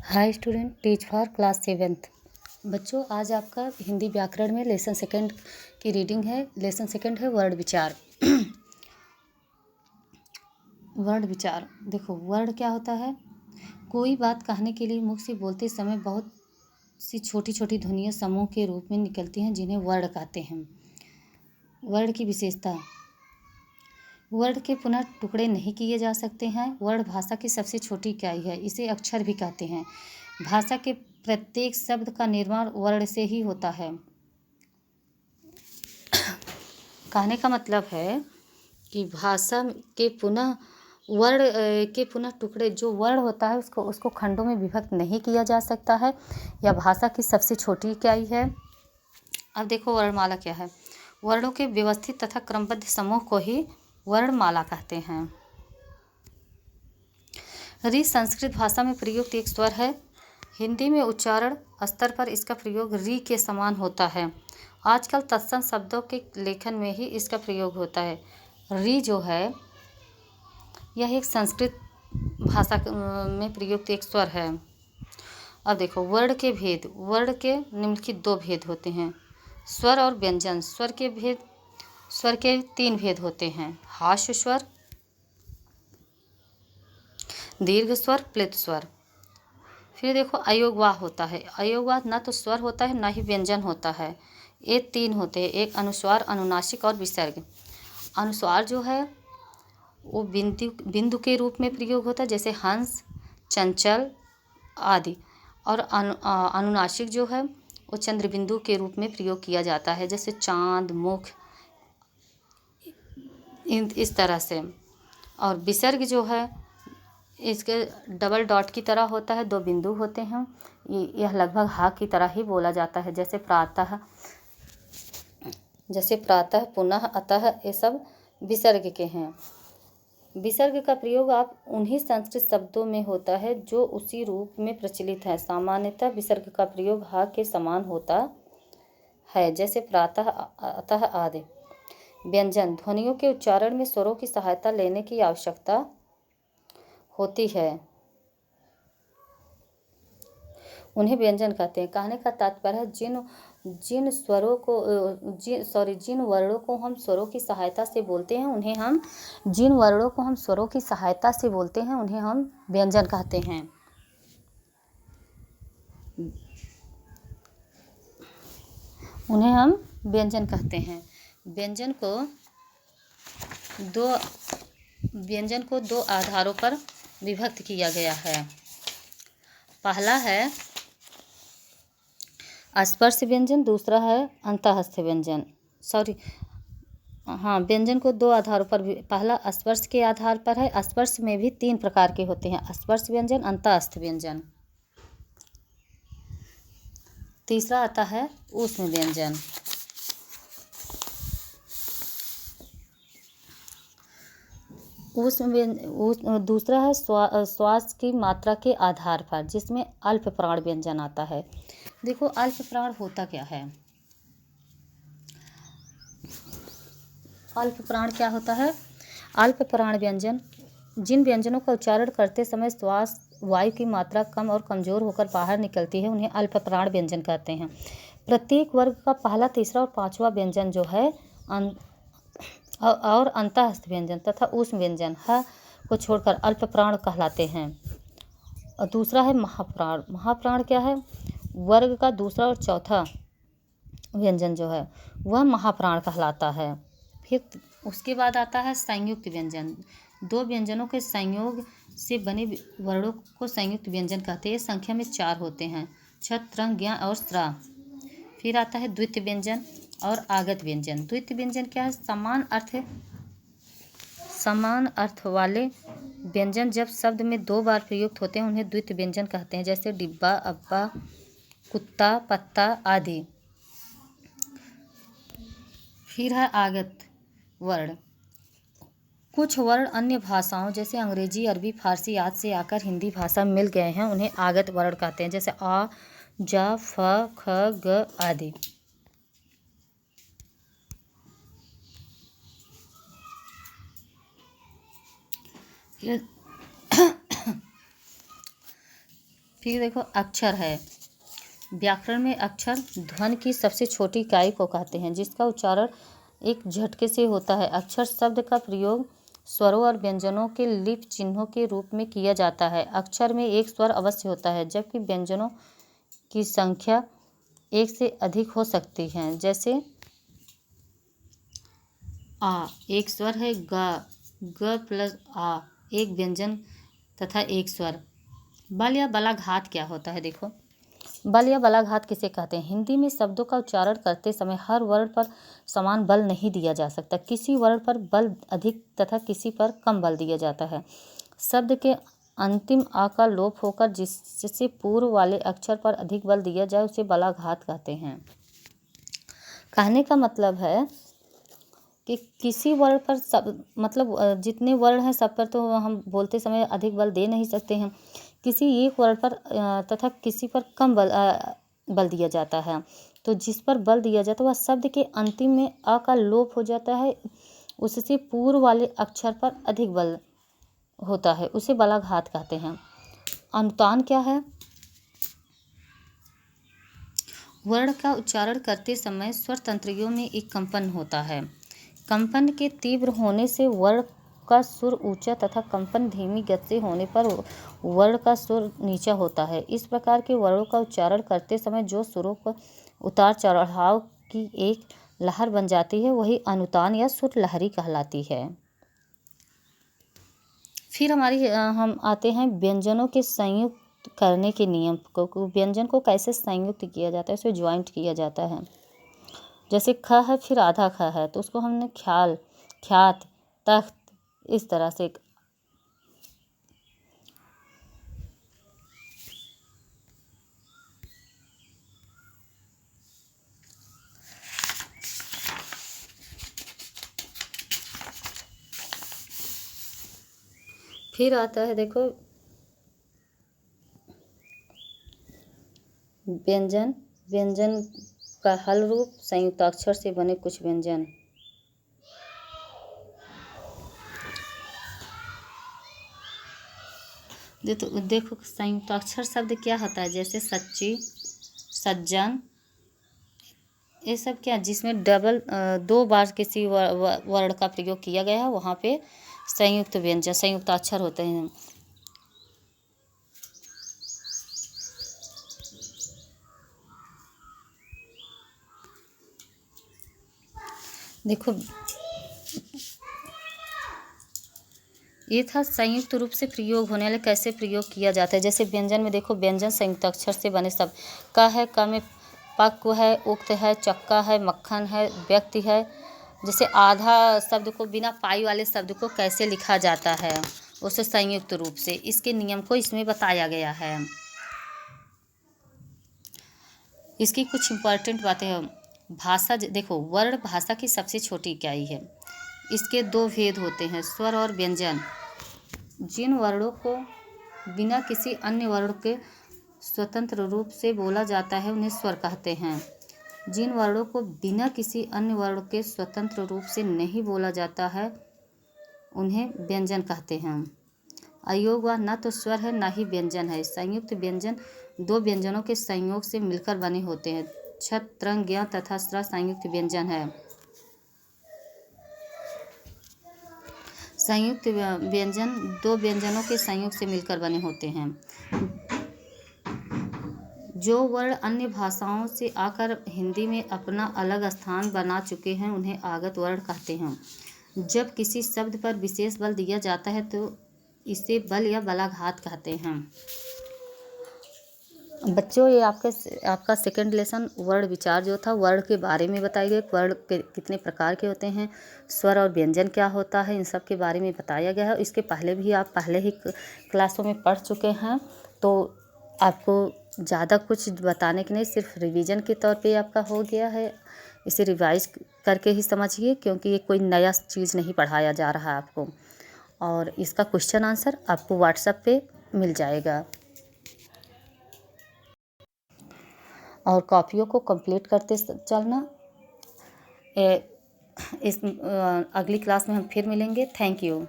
Hi student, teach for class 7th। बच्चों, आज आपका हिंदी व्याकरण में लेसन सेकंड की रीडिंग है। लेसन सेकंड है वर्ड विचार। वर्ड विचार देखो, वर्ड क्या होता है? कोई बात कहने के लिए मुख से बोलते समय बहुत सी छोटी छोटी ध्वनियाँ समूह के रूप में निकलती हैं, जिन्हें वर्ड कहते हैं। वर्ड की विशेषता: वर्ड के पुनः टुकड़े नहीं किए जा सकते हैं। वर्ड भाषा की सबसे छोटी इकाई है। इसे अक्षर भी कहते हैं। भाषा के प्रत्येक शब्द का निर्माण वर्ण से ही होता है। कहने का मतलब है कि भाषा के पुनः वर्ण के पुनः टुकड़े, जो वर्ण होता है उसको खंडों में विभक्त नहीं किया जा सकता है। यह भाषा की सबसे छोटी इकाई है। अब देखो, वर्णमाला क्या है? वर्णों के व्यवस्थित तथा क्रमबद्ध समूह को ही वर्णमाला कहते हैं। रि संस्कृत भाषा में प्रयुक्त एक स्वर है। हिंदी में उच्चारण स्तर पर इसका प्रयोग रि के समान होता है। आजकल तत्सम शब्दों के लेखन में ही इसका प्रयोग होता है। रि जो है, यह एक संस्कृत भाषा में प्रयुक्त एक स्वर है। अब देखो, वर्ण के भेद। वर्ण के निम्नलिखित दो भेद होते हैं: स्वर और व्यंजन। स्वर के 3 भेद होते हैं: हास्य स्वर, दीर्घ स्वर, प्लित स्वर। फिर देखो, अयोगवाह होता है। अयोगवाह न तो स्वर होता है, न ही व्यंजन होता है। ये 3 होते हैं: एक अनुस्वार, अनुनासिक और विसर्ग। अनुस्वार जो है वो बिंदु के रूप में प्रयोग होता है, जैसे हंस, चंचल आदि। और अनुनासिक जो है वो चंद्र बिंदु के रूप में प्रयोग किया जाता है, जैसे चांद, मुख, इस तरह से। और विसर्ग जो है, इसके डबल डॉट की तरह होता है, 2 बिंदु होते हैं। यह लगभग हा की तरह ही बोला जाता है, जैसे प्रातः, पुनः, अतः, ये सब विसर्ग के हैं। विसर्ग का प्रयोग आप उन्हीं संस्कृत शब्दों में होता है जो उसी रूप में प्रचलित है। सामान्यतः विसर्ग का प्रयोग हा के समान होता है, जैसे प्रातः, अतः आदि। व्यंजन: ध्वनियों के उच्चारण में स्वरों की सहायता लेने की आवश्यकता होती है, उन्हें व्यंजन कहते हैं। कहने का तात्पर्य है, जिन वर्णों को हम स्वरों की सहायता से बोलते हैं उन्हें हम व्यंजन कहते हैं। व्यंजन को दो आधारों पर विभक्त किया गया है। पहला है स्पर्श व्यंजन, दूसरा है अंतःस्थ व्यंजन। व्यंजन को 2 आधारों पर, पहला स्पर्श के आधार पर है। स्पर्श में भी 3 प्रकार के होते हैं: स्पर्श व्यंजन, अंतःस्थ व्यंजन। तीसरा आता है ऊष्म व्यंजन। दूसरा है श्वास की मात्रा के आधार पर, जिसमें अल्प प्राण व्यंजन आता है। देखो, अल्प प्राण होता क्या है? अल्प प्राण क्या होता है? अल्प प्राण व्यंजन जिन व्यंजनों का उच्चारण करते समय श्वास वायु की मात्रा कम और कमजोर होकर बाहर निकलती है, उन्हें अल्प प्राण व्यंजन कहते हैं। प्रत्येक वर्ग का पहला, तीसरा और 5वां व्यंजन जो है और अंतःस्थ व्यंजन तथा ऊष्म व्यंजन को छोड़कर अल्प प्राण कहलाते हैं। और दूसरा है महाप्राण। महाप्राण क्या है? वर्ग का दूसरा और चौथा व्यंजन जो है वह महाप्राण कहलाता है। फिर उसके बाद आता है संयुक्त व्यंजन। 2 व्यंजनों के संयोग से बने वर्णों को संयुक्त व्यंजन कहते हैं। संख्या में 4 होते हैं: छ, त्रंग, ज्ञ और स्त्र। फिर आता है द्वितीय व्यंजन और आगत व्यंजन। द्वितीय व्यंजन क्या है? समान अर्थ वाले व्यंजन जब शब्द में 2 बार प्रयुक्त होते हैं उन्हें द्वितीय व्यंजन कहते हैं, जैसे डिब्बा, अब्बा, कुत्ता, पत्ता आदि। फिर है आगत वर्ण। कुछ वर्ण अन्य भाषाओं जैसे अंग्रेजी, अरबी, फारसी आदि से आकर हिंदी भाषा में मिल गए हैं, उन्हें आगत वर्ण कहते हैं, जैसे आ, जा, फ, ख, ग आदि। फिर देखो अक्षर है। व्याकरण में अक्षर ध्वनि की सबसे छोटी इकाई को कहते हैं, जिसका उच्चारण एक झटके से होता है। अक्षर शब्द का प्रयोग स्वरों और व्यंजनों के लिप चिन्हों के रूप में किया जाता है। अक्षर में एक स्वर अवश्य होता है, जबकि व्यंजनों की संख्या एक से अधिक हो सकती है। जैसे आ एक स्वर है, ग प्लस आ एक व्यंजन तथा एक स्वर। बल या बलाघात क्या होता है? देखो, बल या बलाघात किसे कहते हैं? हिंदी में शब्दों का उच्चारण करते समय हर वर्ण पर समान बल नहीं दिया जा सकता। किसी वर्ण पर बल अधिक तथा किसी पर कम बल दिया जाता है। शब्द के अंतिम आ का लोप होकर जिससे पूर्व वाले अक्षर पर अधिक बल दिया जाए उसे बलाघात कहते हैं। कहने का मतलब है कि किसी वर्ण पर सब मतलब जितने वर्ण हैं सब पर तो हम बोलते समय अधिक बल दे नहीं सकते हैं। किसी एक वर्ण पर तथा किसी पर कम बल दिया जाता है। तो जिस पर बल दिया जाता है वह शब्द के अंतिम में अ का लोप हो जाता है, उससे पूर्व वाले अक्षर पर अधिक बल होता है, उसे बलाघात कहते हैं। अनुतान क्या है? वर्ण का उच्चारण करते समय स्वर तंत्रियों में एक कंपन होता है। कंपन के तीव्र होने से वर्ण का सुर ऊंचा तथा कंपन धीमी गति से होने पर वर्ण का सुर नीचा होता है। इस प्रकार के वर्णों का उच्चारण करते समय जो सुरों पर उतार चढ़ाव की एक लहर बन जाती है वही अनुतान या सुर लहरी कहलाती है। फिर हम आते हैं व्यंजनों के संयुक्त करने के नियम को। व्यंजन को कैसे संयुक्त किया जाता है, उसे ज्वाइंट किया जाता है। जैसे ख है फिर आधा ख है तो उसको हमने ख्याल, ख्यात, तख्त इस तरह से। फिर आता है देखो व्यंजन। व्यंजन का हल रूप संयुक्ताक्षर से बने कुछ व्यंजन। देखो संयुक्ताक्षर शब्द क्या होता है? जैसे सच्ची, सज्जन, ये सब क्या जिसमें दो बार किसी वर्ण का प्रयोग किया गया है वहाँ पे संयुक्त व्यंजन संयुक्ताक्षर होते हैं। देखो ये था संयुक्त रूप से प्रयोग होने वाले कैसे प्रयोग किया जाता है। जैसे व्यंजन में देखो व्यंजन संयुक्ताक्षर से बने शब्द क है, क में पक्व है, उक्त है, चक्का है, मक्खन है, व्यक्ति है। जैसे आधा शब्द को बिना पाई वाले शब्द को कैसे लिखा जाता है उसे संयुक्त रूप से, इसके नियम को इसमें बताया गया है। इसकी कुछ इम्पॉर्टेंट बातें हैं। भाषा देखो वर्ण भाषा की सबसे छोटी इकाई है। इसके दो भेद होते हैं, स्वर और व्यंजन। जिन वर्णों को बिना किसी अन्य वर्ण के स्वतंत्र रूप से बोला जाता है उन्हें स्वर कहते हैं। जिन वर्णों को बिना किसी अन्य वर्ण के स्वतंत्र रूप से नहीं बोला जाता है उन्हें व्यंजन कहते हैं। अयोग व न तो स्वर है न ही व्यंजन है। संयुक्त व्यंजन दो व्यंजनों के संयोग से मिलकर बने होते हैं। छत, त्रंग, ज्ञ तथा स्र संयुक्त व्यंजन है। संयुक्त व्यंजन दो व्यंजनों के संयोग से मिलकर बने होते हैं। जो वर्ण अन्य भाषाओं से आकर हिंदी में अपना अलग स्थान बना चुके हैं उन्हें आगत वर्ण कहते हैं। जब किसी शब्द पर विशेष बल दिया जाता है तो इसे बल या बलाघात कहते हैं। बच्चों ये आपका सेकंड लेसन वर्ण विचार जो था वर्ण के बारे में बताया गया। वर्ण कितने प्रकार के होते हैं, स्वर और व्यंजन क्या होता है, इन सब के बारे में बताया गया है। इसके पहले भी आप पहले ही क्लासों में पढ़ चुके हैं तो आपको ज़्यादा कुछ बताने के नहीं, सिर्फ रिवीजन के तौर पे आपका हो गया है। इसे रिवाइज करके ही समझिए क्योंकि ये कोई नया चीज़ नहीं पढ़ाया जा रहा है आपको। और इसका क्वेश्चन आंसर आपको व्हाट्सएप पे मिल जाएगा। और कॉपियों को कंप्लीट करते चलना। अगली क्लास में हम फिर मिलेंगे। Thank you.